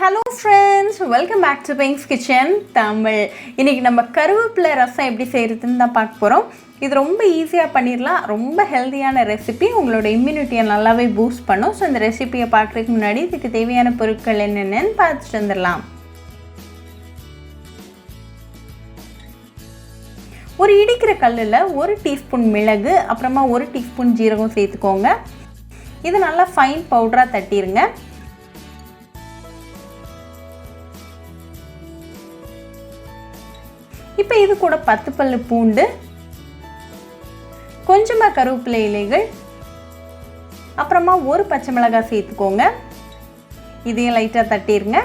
Hello friends, welcome back to Pink's Kitchen Tamil. இன்னைக்கு நம்ம கருவேப்பிலை ரசம் எப்படி செய்யறதுன்னு தான் பார்க்க போறோம். இது ரொம்ப ஈஸியா பண்ணிரலாம். ரொம்ப ஹெல்தியான ரெசிபி. உங்களோட இம்யூனிட்டியை நல்லாவே பூஸ்ட் பண்ணும். சோ இந்த ரெசிபியை பார்க்கிறதுக்கு முன்னாடி இதுக்கு தேவையான பொருட்கள் என்னென்னன்னு பார்த்துட்டு வந்துடலாம். ஒரு இடிக்கிற கல்லுல 1 டீஸ்பூன் மிளகு, அப்புறமா 1 டீஸ்பூன் ஜீரகம் சேர்த்துக்கோங்க. இது நல்லா ஃபைன் பவுடரா தட்டிருங்க. இப்போ இது கூட 10 பல்லு பூண்டு, கொஞ்சமா கருவேப்பிலை இலைகள், அப்புறமா 1 பச்சை மிளகாய் சேர்த்துக்கோங்க. இதையும் லைட்டா தட்டிருங்க.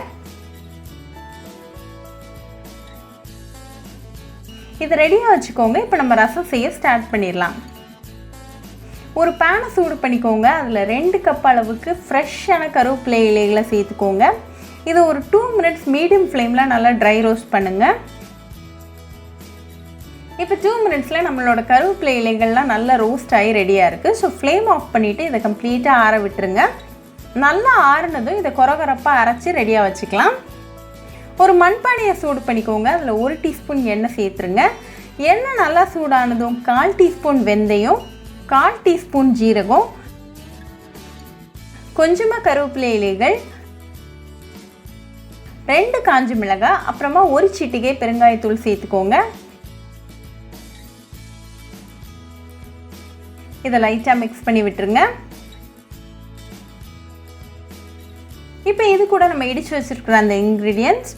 இது ரெடியா வச்சுக்கோங்க. இப்போ நம்ம ரசம் செய்ய ஸ்டார்ட் பண்ணிடலாம். ஒரு பேனை சூடு பண்ணிக்கோங்க. அதில் 2 கப் அளவுக்கு ஃப்ரெஷ்ஷான கருவேப்பிலை இலைகளை சேர்த்துக்கோங்க. இது ஒரு 2 மினிட்ஸ் மீடியம் ஃப்ளேமில் நல்லா ட்ரை ரோஸ்ட் பண்ணுங்க. இப்போ 2 மினிட்ஸில் நம்மளோட கருவேப்பிலை இலைகள்லாம் நல்லா ரோஸ்ட் ஆகி ரெடியாக இருக்குது. ஸோ ஃப்ளேம் ஆஃப் பண்ணிவிட்டு இதை கம்ப்ளீட்டாக ஆற விட்டுருங்க. நல்லா ஆறுனதும் இதை கொரகொரப்பாக அரைச்சி ரெடியாக வச்சுக்கலாம். ஒரு மண்பானையை சூடு பண்ணிக்கோங்க. அதில் 1 டீஸ்பூன் எண்ணெய் சேர்த்துருங்க. எண்ணெய் நல்லா சூடானதும் 1/4 டீஸ்பூன் வெந்தயம், 1/4 டீஸ்பூன் ஜீரகம், கொஞ்சமாக கருவேப்பிலை இலைகள், 2 காஞ்ச மிளகாய், அப்புறமா 1 சிட்டிகை பெருங்காயத்தூள் சேர்த்துக்கோங்க. இதை லைட்டாக மிக்ஸ் பண்ணி விட்டுருங்க. இப்போ இது கூட நம்ம இடித்து வச்சுருக்கிற அந்த இன்க்ரீடியன்ட்ஸ்,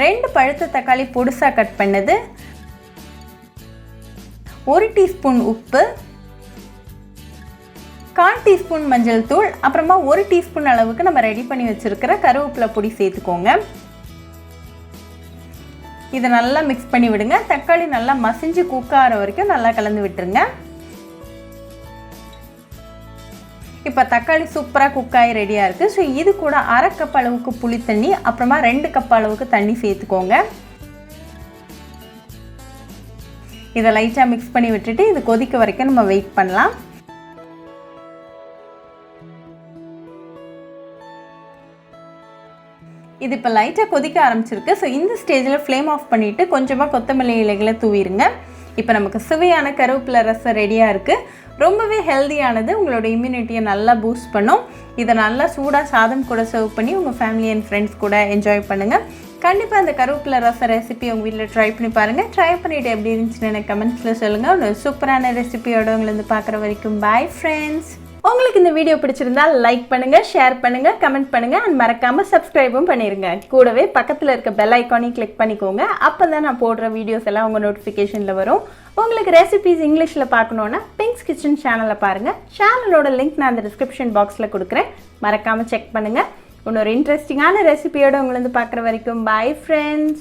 2 பழுத்த தக்காளி பொடிசாக கட் பண்ணது, 1 டீஸ்பூன் உப்பு, 1/4 டீஸ்பூன் மஞ்சள் தூள், அப்புறமா 1 டீஸ்பூன் அளவுக்கு நம்ம ரெடி பண்ணி வச்சுருக்கிற கருவேப்பிலை பொடி சேர்த்துக்கோங்க. இதை நல்லா மிக்ஸ் பண்ணி விடுங்க. தக்காளி நல்லா மசிஞ்சு குக் ஆகிற வரைக்கும் நல்லா கலந்து விட்டுருங்க. இப்போ தக்காளி சூப்பராக குக் ஆகி ரெடியாக இருக்குது. ஸோ இது கூட 1/2 கப் அளவுக்கு புளி தண்ணி, அப்புறமா 2 கப் அளவுக்கு தண்ணி சேர்த்துக்கோங்க. இதை லைட்டாக மிக்ஸ் பண்ணி விட்டுட்டு இது கொதிக்க வரைக்கும் நம்ம வெயிட் பண்ணலாம். இது இப்போ லைட்டாக கொதிக்க ஆரம்பிச்சிருக்கு. ஸோ இந்த ஸ்டேஜில் ஃப்ளேம் ஆஃப் பண்ணிவிட்டு கொஞ்சமாக கொத்தமல்லி இலைகளை தூவிடுங்க. இப்போ நமக்கு சுவையான கருவேப்பிலை ரசம் ரெடியாக இருக்குது. ரொம்பவே ஹெல்தியானது. உங்களோட இம்யூனிட்டியை நல்லா பூஸ்ட் பண்ணும். இதை நல்லா சூடாக சாதம் கூட சர்வ் பண்ணி உங்கள் ஃபேமிலி அண்ட் ஃப்ரெண்ட்ஸ் கூட என்ஜாய் பண்ணுங்கள். கண்டிப்பாக இந்த கருவேப்பிலை ரசம் ரெசிபி உங்கள் வீட்டில் ட்ரை பண்ணி பாருங்கள். ட்ரை பண்ணிவிட்டு எப்படி இருந்துச்சுன்னு எனக்கு கமெண்ட்ஸில் சொல்லுங்கள். ஒரு சூப்பரான ரெசிபியோட உங்களை பார்க்குற வரைக்கும் பாய் ஃப்ரெண்ட்ஸ். உங்களுக்கு இந்த வீடியோ பிடிச்சிருந்தா லைக் பண்ணுங்கள், ஷேர் பண்ணுங்கள், கமெண்ட் பண்ணுங்கள் அண்ட் மறக்காமல் சப்ஸ்கிரைபும் பண்ணிடுங்க. கூடவே பக்கத்தில் இருக்க பெல் ஐக்கானையும் கிளிக் பண்ணிக்கோங்க. அப்போ தான் நான் போடுற வீடியோஸ் எல்லாம் உங்கள் நோட்டிஃபிகேஷனில் வரும். உங்களுக்கு ரெசிபிஸ் இங்கிலீஷில் பார்க்கணுன்னா பிங்க்ஸ் கிச்சன் சேனலை பாருங்கள். சேனலோட லிங்க் நான் அந்த டிஸ்கிரிப்ஷன் பாக்ஸில் கொடுக்குறேன். மறக்காமல் செக் பண்ணுங்கள். இன்னொரு இன்ட்ரெஸ்டிங்கான ரெசிபியோடு உங்களை பார்க்குற வரைக்கும் பாய் ஃப்ரெண்ட்ஸ்.